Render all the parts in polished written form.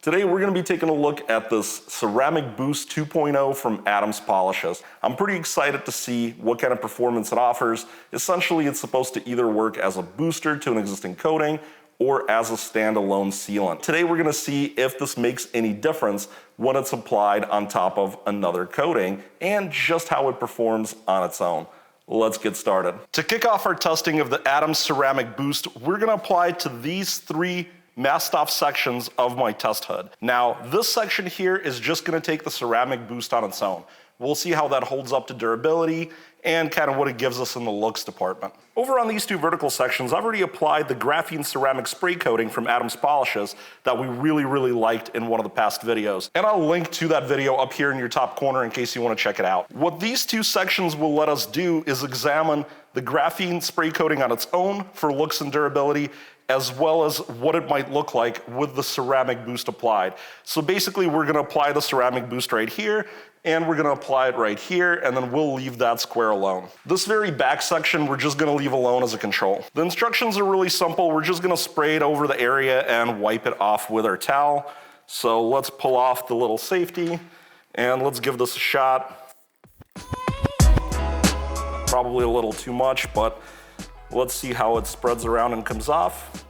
Today we're going to be taking a look at this Ceramic Boost 2.0 from Adams Polishes. I'm pretty excited to see what kind of performance it offers. Essentially, it's supposed to either work as a booster to an existing coating or as a standalone sealant. Today we're going to see if this makes any difference when it's applied on top of another coating and just how it performs on its own. Let's get started. To kick off our testing of the Adams Ceramic Boost, we're going to apply it to these three masked off sections of my test hood. Now, this section here is just going to take the Ceramic Boost on its own. We'll see how that holds up to durability and kind of what it gives us in the looks department. Over on these two vertical sections, I've already applied the Graphene ceramic spray coating from Adams Polishes that we really liked in one of the past videos. And I'll link to that video up here in your top corner in case you want to check it out. What these two sections will let us do is examine the Graphene spray coating on its own for looks and durability, as well as what it might look like with the Ceramic Boost applied. So basically, we're gonna apply the Ceramic Boost right here, and we're gonna apply it right here, and then we'll leave that square alone. This very back section, we're just gonna leave alone as a control. The instructions are really simple. We're just gonna spray it over the area and wipe it off with our towel. So let's pull off the little safety, and let's give this a shot. Probably a little too much, but let's see how it spreads around and comes off.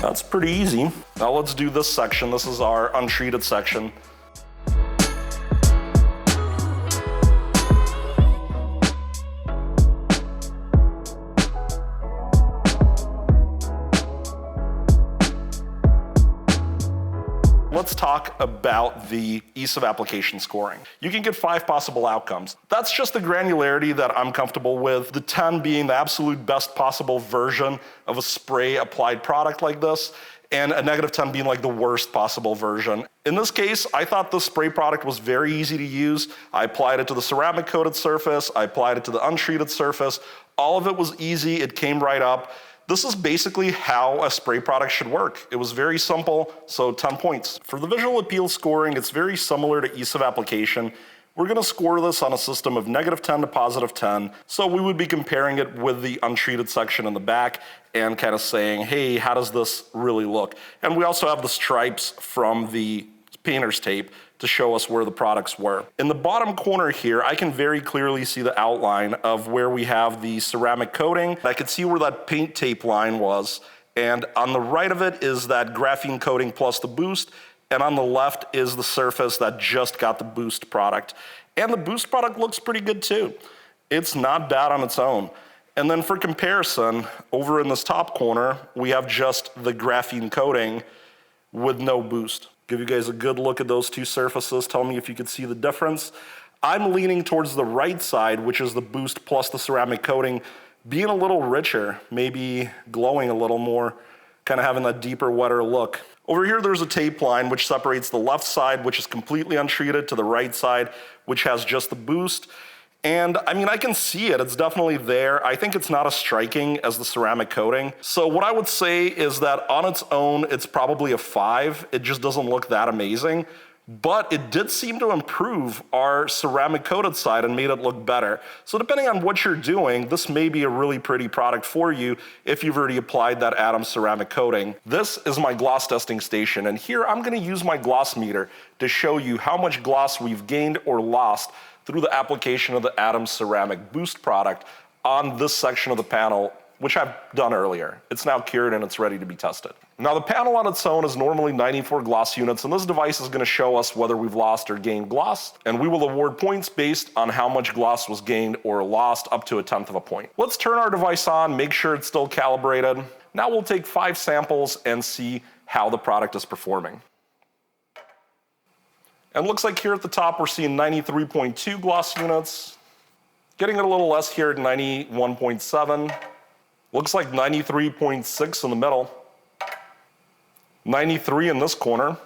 That's pretty easy. Now let's do this section. This is our untreated section. Let's talk about the ease of application scoring. You can get 5 possible outcomes. That's just the granularity that I'm comfortable with, the 10 being the absolute best possible version of a spray applied product like this, and a -10 being like the worst possible version. In this case, I thought the spray product was very easy to use. I applied it to the ceramic coated surface, I applied it to the untreated surface. All of it was easy, it came right up. This is basically how a spray product should work. It was very simple, so 10 points. For the visual appeal scoring, it's very similar to ease of application. We're gonna score this on a system of -10 to +10. So we would be comparing it with the untreated section in the back and kind of saying, hey, how does this really look? And we also have the stripes from the painter's tape to show us where the products were. In the bottom corner here, I can very clearly see the outline of where we have the ceramic coating. I could see where that paint tape line was, and on the right of it is that graphene coating plus the boost, and on the left is the surface that just got the boost product. And the boost product looks pretty good too. It's not bad on its own. And then for comparison, over in this top corner, we have just the graphene coating with no boost. Give you guys a good look at those two surfaces. Tell me if you could see the difference. I'm leaning towards the right side, which is the boost plus the ceramic coating, being a little richer, maybe glowing a little more, kind of having that deeper, wetter look. Over here, there's a tape line which separates the left side, which is completely untreated, to the right side, which has just the boost. And I mean, I can see it, it's definitely there. I think it's not as striking as the ceramic coating. So what I would say is that on its own, it's probably a 5. It just doesn't look that amazing, but it did seem to improve our ceramic coated side and made it look better. So depending on what you're doing, this may be a really pretty product for you if you've already applied that Adams ceramic coating. This is my gloss testing station, and here I'm gonna use my gloss meter to show you how much gloss we've gained or lost through the application of the Adams Ceramic Boost product on this section of the panel, which I've done earlier. It's now cured and it's ready to be tested. Now the panel on its own is normally 94 gloss units, and this device is gonna show us whether we've lost or gained gloss, and we will award points based on how much gloss was gained or lost, up to 1/10 of a point. Let's turn our device on, make sure it's still calibrated. Now we'll take 5 samples and see how the product is performing. And looks like here at the top, we're seeing 93.2 gloss units. Getting it a little less here at 91.7. Looks like 93.6 in the middle. 93 in this corner.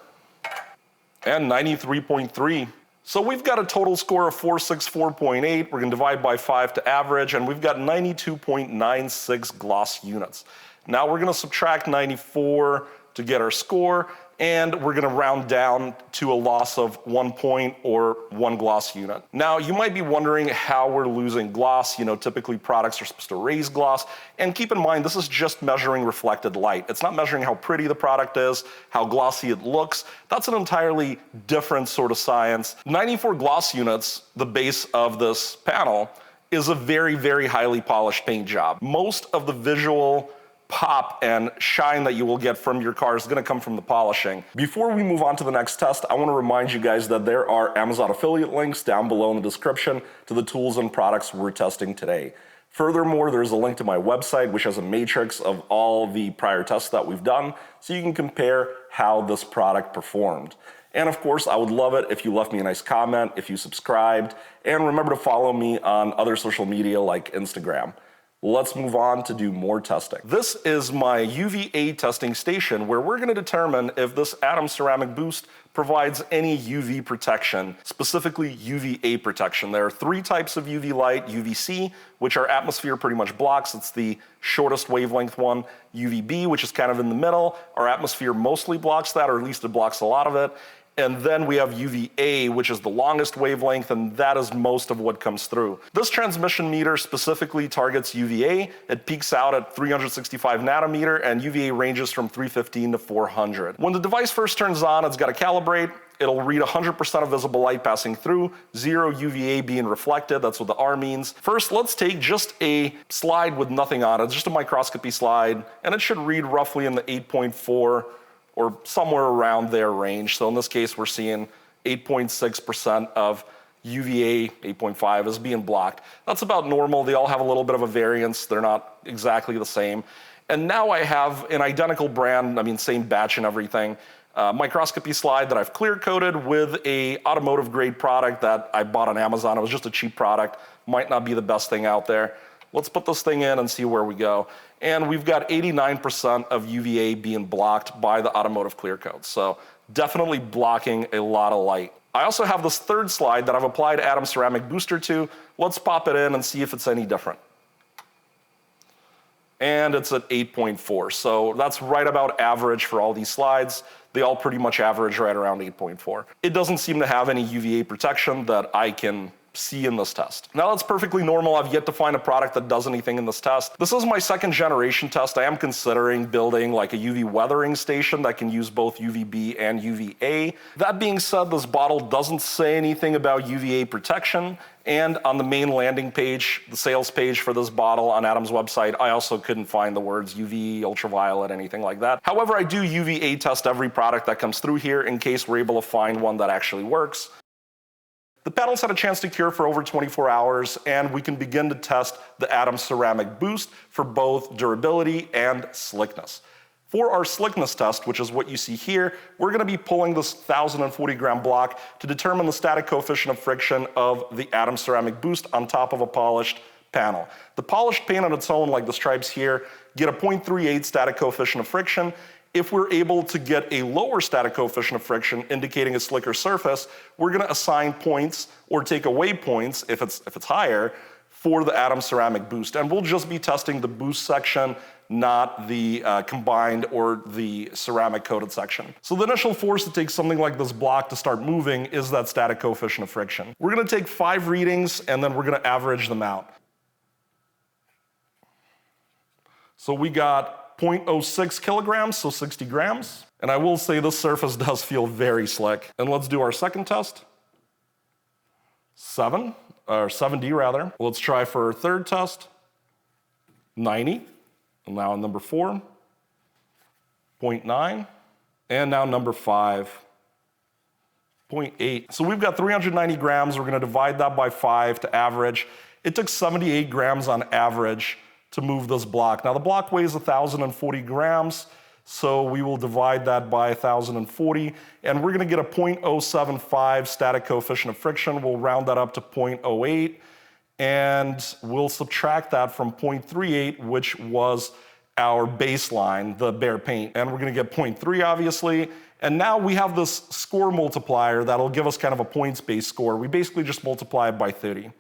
And 93.3. So we've got a total score of 464.8. We're gonna divide by 5 to average, and we've got 92.96 gloss units. Now we're gonna subtract 94 to get our score, and we're gonna round down to a loss of 1 point or 1 gloss unit. Now, you might be wondering how we're losing gloss. Typically products are supposed to raise gloss, and keep in mind, this is just measuring reflected light. It's not measuring how pretty the product is, how glossy it looks. That's an entirely different sort of science. 94 gloss units, the base of this panel, is a very, very highly polished paint job. Most of the visual pop and shine that you will get from your car is gonna come from the polishing. Before we move on to the next test, I wanna remind you guys that there are Amazon affiliate links down below in the description to the tools and products we're testing today. Furthermore, there's a link to my website, which has a matrix of all the prior tests that we've done, so you can compare how this product performed. And of course, I would love it if you left me a nice comment, if you subscribed, and remember to follow me on other social media like Instagram. Let's move on to do more testing. This is my UVA testing station where we're gonna determine if this Atom Ceramic Boost provides any UV protection, specifically UVA protection. There are 3 types of UV light: UVC, which our atmosphere pretty much blocks. It's the shortest wavelength one. UVB, which is kind of in the middle. Our atmosphere mostly blocks that, or at least it blocks a lot of it. And then we have UVA, which is the longest wavelength, and that is most of what comes through. This transmission meter specifically targets UVA. It peaks out at 365 nanometer, and UVA ranges from 315 to 400. When the device first turns on, it's got to calibrate. It'll read 100% of visible light passing through, 0 UVA being reflected. That's what the R means. First, let's take just a slide with nothing on it, just a microscopy slide, and it should read roughly in the 8.4 or somewhere around their range. So in this case, we're seeing 8.6% of UVA, 8.5 is being blocked. That's about normal. They all have a little bit of a variance. They're not exactly the same. And now I have an identical brand, same batch and everything, microscopy slide that I've clear coated with a automotive grade product that I bought on Amazon. It was just a cheap product, might not be the best thing out there. Let's put this thing in and see where we go. And we've got 89% of UVA being blocked by the automotive clear coat. So definitely blocking a lot of light. I also have this third slide that I've applied Atom Ceramic Booster to. Let's pop it in and see if it's any different. And it's at 8.4. So that's right about average for all these slides. They all pretty much average right around 8.4. It doesn't seem to have any UVA protection that I can see in this test. Now that's perfectly normal. I've yet to find a product that does anything in this test. This is my 2nd generation test. I am considering building like a UV weathering station that can use both UVB and UVA. That being said, this bottle doesn't say anything about UVA protection. And on the main landing page, the sales page for this bottle on Atom's website, I also couldn't find the words UV, ultraviolet, anything like that. However, I do UVA test every product that comes through here in case we're able to find one that actually works. The panels had a chance to cure for over 24 hours, and we can begin to test the Atom Ceramic Boost for both durability and slickness. For our slickness test, which is what you see here, we're gonna be pulling this 1,040 gram block to determine the static coefficient of friction of the Atom Ceramic Boost on top of a polished panel. The polished paint on its own, like the stripes here, get a 0.38 static coefficient of friction. If we're able to get a lower static coefficient of friction, indicating a slicker surface, we're gonna assign points or take away points, if it's higher, for the Atom Ceramic Boost. And we'll just be testing the boost section, not the combined or the ceramic coated section. So the initial force to take something like this block to start moving is that static coefficient of friction. We're gonna take 5 readings and then we're gonna average them out. So we got 0.06 kilograms, so 60 grams. And I will say this surface does feel very slick. And let's do our second test. 70 rather. Let's try for our third test. 90. And now number 4. 0.9. And now number 5. 0.8. So we've got 390 grams. We're gonna divide that by 5 to average. It took 78 grams on average to move this block. Now the block weighs 1,040 grams, so we will divide that by 1,040, and we're gonna get a 0.075 static coefficient of friction. We'll round that up to 0.08, and we'll subtract that from 0.38, which was our baseline, the bare paint. And we're gonna get 0.3, obviously, and now we have this score multiplier that'll give us kind of a points-based score. We basically just multiply it by 30.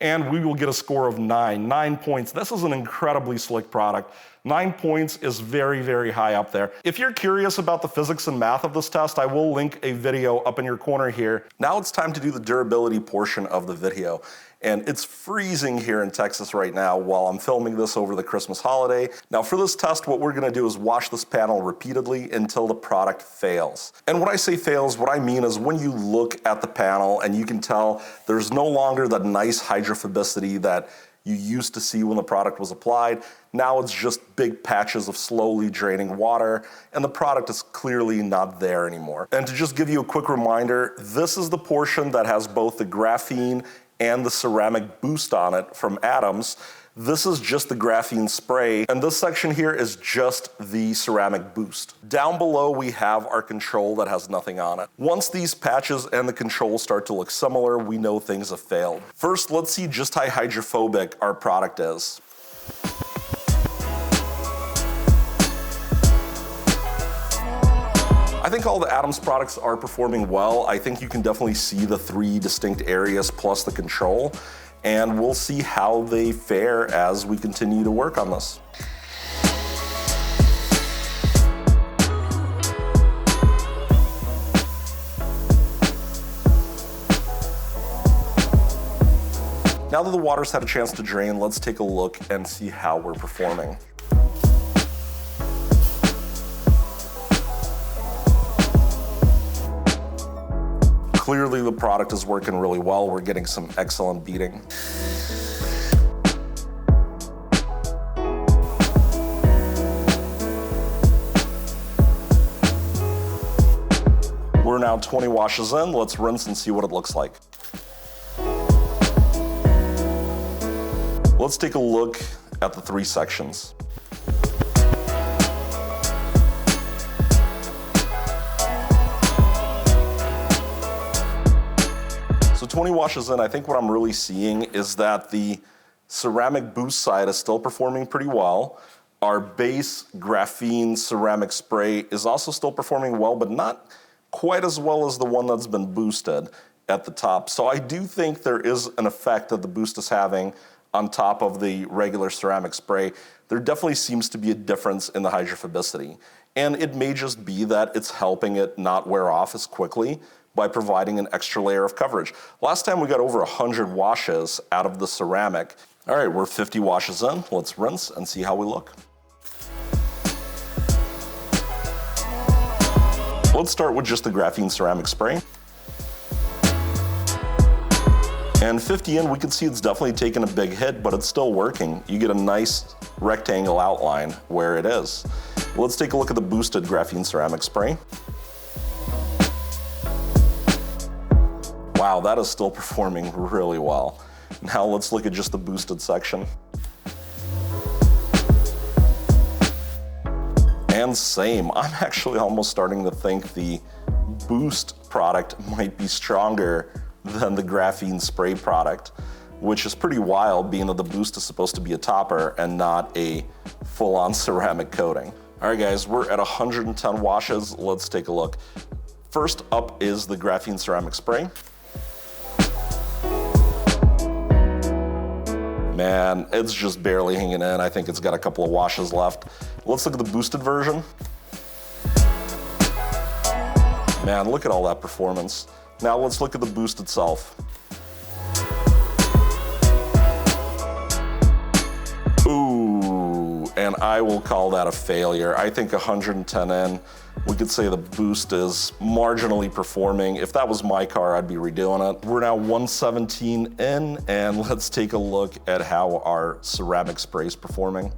and we will get a score of 9. 9 points. This is an incredibly slick product. 9 points is very, very high up there. If you're curious about the physics and math of this test, I will link a video up in your corner here. Now it's time to do the durability portion of the video. And it's freezing here in Texas right now while I'm filming this over the Christmas holiday. Now for this test, what we're gonna do is wash this panel repeatedly until the product fails. And when I say fails, what I mean is when you look at the panel and you can tell there's no longer that nice hydrophobicity that you used to see when the product was applied. Now it's just big patches of slowly draining water, and the product is clearly not there anymore. And to just give you a quick reminder, this is the portion that has both the graphene and the ceramic boost on it from Adams. This is just the graphene spray, and this section here is just the ceramic boost. Down below we have our control that has nothing on it. Once these patches and the control start to look similar, we know things have failed. First, let's see just how hydrophobic our product is. I think all the Adams products are performing well. I think you can definitely see the 3 distinct areas plus the control, and we'll see how they fare as we continue to work on this. Now that the water's had a chance to drain, let's take a look and see how we're performing. Clearly the product is working really well. We're getting some excellent beating. We're now 20 washes in. Let's rinse and see what it looks like. Let's take a look at the 3 sections. So 20 washes in, I think what I'm really seeing is that the ceramic boost side is still performing pretty well. Our base graphene ceramic spray is also still performing well, but not quite as well as the one that's been boosted at the top. So I do think there is an effect that the boost is having on top of the regular ceramic spray. There definitely seems to be a difference in the hydrophobicity. And it may just be that it's helping it not wear off as quickly by providing an extra layer of coverage. Last time we got over 100 washes out of the ceramic. All right, we're 50 washes in. Let's rinse and see how we look. Let's start with just the graphene ceramic spray. And 50 in, we can see it's definitely taken a big hit, but it's still working. You get a nice rectangle outline where it is. Let's take a look at the boosted graphene ceramic spray. Wow, that is still performing really well. Now let's look at just the boosted section. And same, I'm actually almost starting to think the boost product might be stronger than the graphene spray product, which is pretty wild being that the boost is supposed to be a topper and not a full-on ceramic coating. All right guys, we're at 110 washes. Let's take a look. First up is the graphene ceramic spray. Man, it's just barely hanging in. I think it's got a couple of washes left. Let's look at the boosted version. Man, look at all that performance. Now let's look at the boost itself. Ooh, and I will call that a failure. I think 110 in, we could say the boost is marginally performing. If that was my car, I'd be redoing it. We're now 117 in, and let's take a look at how our ceramic spray is performing.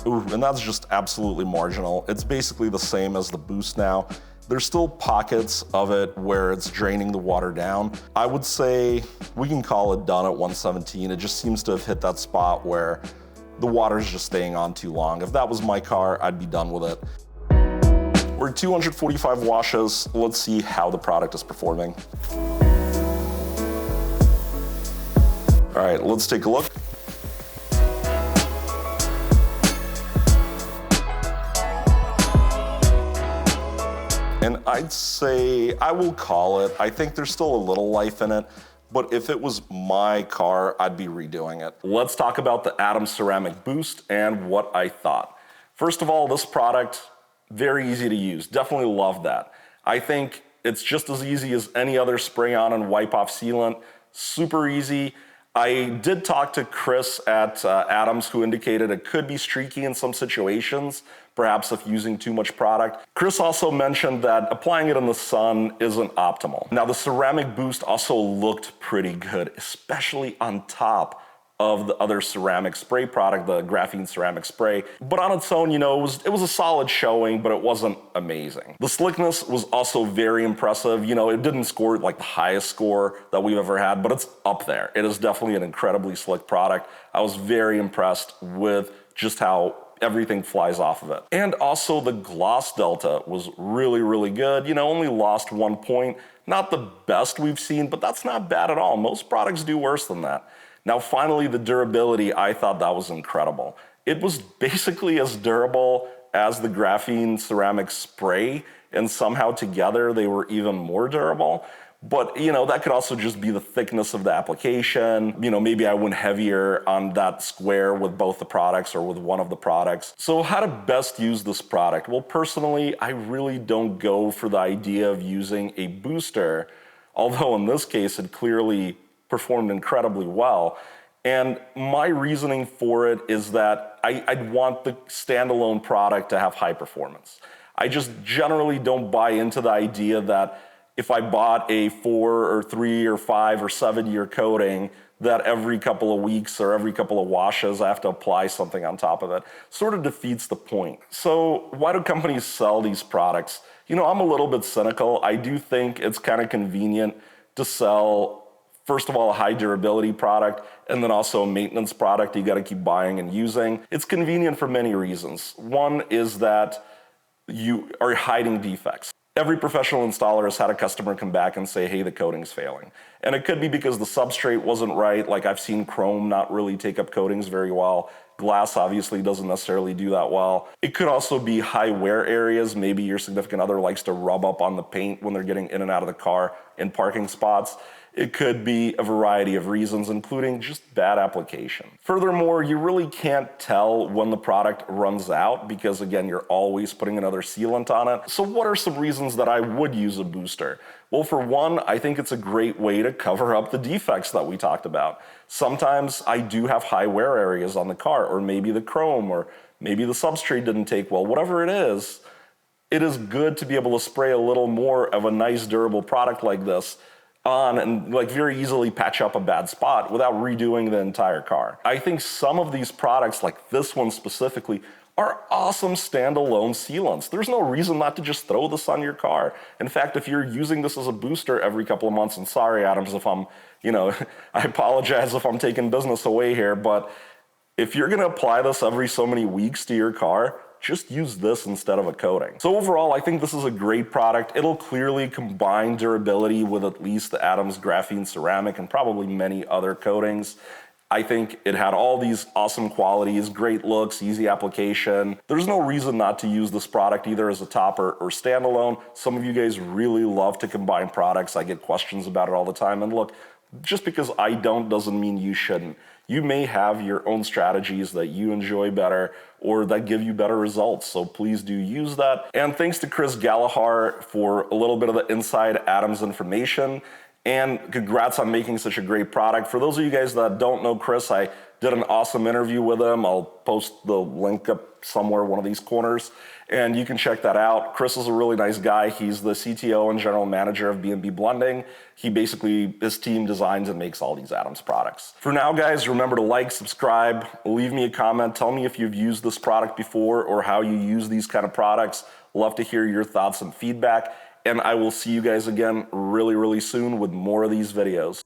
Ooh, and that's just absolutely marginal. It's basically the same as the boost now. There's still pockets of it where it's draining the water down. I would say we can call it done at 117. It just seems to have hit that spot where the water's just staying on too long. If that was my car, I'd be done with it. We're at 245 washes. Let's see how the product is performing. All right, let's take a look. And I'd say I will call it. I think there's still a little life in it, but if it was my car, I'd be redoing it. Let's talk about the Adams Ceramic Boost and what I thought. First of all, this product, very easy to use. Definitely love that. I think it's just as easy as any other spray on and wipe off sealant. Super easy. I did talk to Chris at Adams, who indicated it could be streaky in some situations, perhaps if using too much product. Chris also mentioned that applying it in the sun isn't optimal. Now, the Ceramic Boost also looked pretty good, especially on top of the other ceramic spray product, the Graphene ceramic spray. But on its own, you know, it was a solid showing, but it wasn't amazing. The slickness was also very impressive. You know, it didn't score like the highest score that we've ever had, but it's up there. It is definitely an incredibly slick product. I was very impressed with just how everything flies off of it. And also the gloss delta was really, really good. You know, only lost 1 point. Not the best we've seen, but that's not bad at all. Most products do worse than that. Now, finally, the durability, I thought that was incredible. It was basically as durable as the Graphene ceramic spray, and somehow together they were even more durable. But, you know, that could also just be the thickness of the application. You know, maybe I went heavier on that square with both the products or with one of the products. So how to best use this product? Well, personally, I really don't go for the idea of using a booster, although in this case, it clearly performed incredibly well. And my reasoning for it is that I'd want the standalone product to have high performance. I just generally don't buy into the idea that if I bought a 4 or 3 or 5 or 7 year coating, that every couple of weeks or every couple of washes I have to apply something on top of it. Sort of defeats the point. So why do companies sell these products? You know, I'm a little bit cynical. I do think it's kind of convenient to sell, first of all, a high durability product, and then also a maintenance product you gotta keep buying and using. It's convenient for many reasons. One is that you are hiding defects. Every professional installer has had a customer come back and say, hey, the coating's failing. And it could be because the substrate wasn't right. Like I've seen chrome not really take up coatings very well. Glass obviously doesn't necessarily do that well. It could also be high wear areas. Maybe your significant other likes to rub up on the paint when they're getting in and out of the car in parking spots. It could be a variety of reasons, including just bad application. Furthermore, you really can't tell when the product runs out because, again, you're always putting another sealant on it. So what are some reasons that I would use a booster? Well, for one, I think it's a great way to cover up the defects that we talked about. Sometimes I do have high wear areas on the car, or maybe the chrome, or maybe the substrate didn't take well. Whatever it is good to be able to spray a little more of a nice durable product like this on and like very easily patch up a bad spot without redoing the entire car. I think some of these products, like this one specifically, are awesome standalone sealants. There's no reason not to just throw this on your car. In fact, if you're using this as a booster every couple of months, and sorry, Adams, if I'm, you know, I apologize if I'm taking business away here, but if you're gonna apply this every so many weeks to your car, just use this instead of a coating. So overall, I think this is a great product. It'll clearly combine durability with at least the Adams Graphene ceramic and probably many other coatings. I think it had all these awesome qualities, great looks, easy application. There's no reason not to use this product either as a top or standalone. Some of you guys really love to combine products. I get questions about it all the time. And look, just because I don't doesn't mean you shouldn't. You may have your own strategies that you enjoy better or that give you better results, so please do use that. And thanks to Chris Gallagher for a little bit of the inside Adams information, and congrats on making such a great product. For those of you guys that don't know Chris, I did an awesome interview with him. I'll post the link up somewhere, one of these corners, and you can check that out. Chris is a really nice guy. He's the CTO and general manager of B&B Blending. He basically, his team designs and makes all these Adams products. For now, guys, remember to like, subscribe, leave me a comment. Tell me if you've used this product before or how you use these kind of products. Love to hear your thoughts and feedback. And I will see you guys again really, really soon with more of these videos.